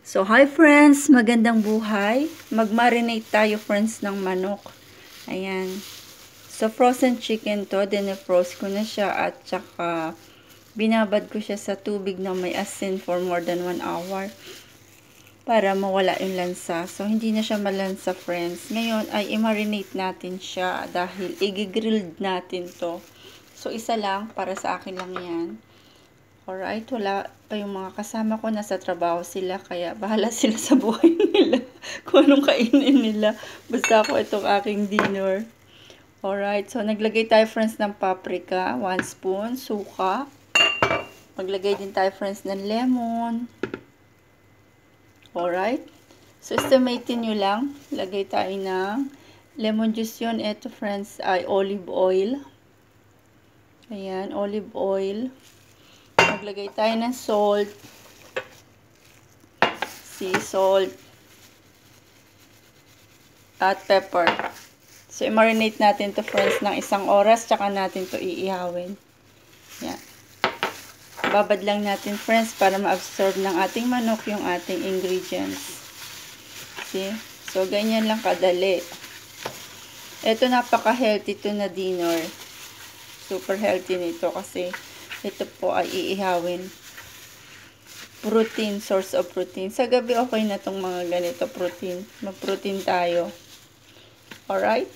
So, hi friends! Magandang buhay. Mag-marinate tayo friends ng manok. Ayan. So, frozen chicken to. Dinefrost ko na siya at saka binabad ko siya sa tubig na may asin for more than 1 hour para mawala yung lansa. So, hindi na siya malansa friends. Ngayon ay i-marinate natin siya dahil i-grilled natin to. So, isa lang para sa akin lang yan. Alright, wala pa yung mga kasama ko, nasa trabaho sila, kaya bahala sila sa buhay nila, kung anong kainin nila. Basta ako itong aking dinner. Alright, so naglagay tayo friends ng paprika, 1 spoon, suka. Maglagay din tayo friends ng lemon. Alright, so estimatein nyo lang, lagay tayo ng lemon juice yun. Ito friends ay olive oil. Ayan, olive oil. Maglagay tayo ng salt, sea salt, at pepper. So, i-marinate natin to friends ng 1 oras, tsaka natin to iihawin. Yan. Babad lang natin friends para ma-absorb ng ating manok yung ating ingredients. See? So, ganyan lang kadali. Ito napaka-healthy to na dinner. Super healthy nito kasi ito po ay iihawin. Protein, source of protein. Sa gabi okay na tong mga ganito protein. Mag-protein tayo. Alright?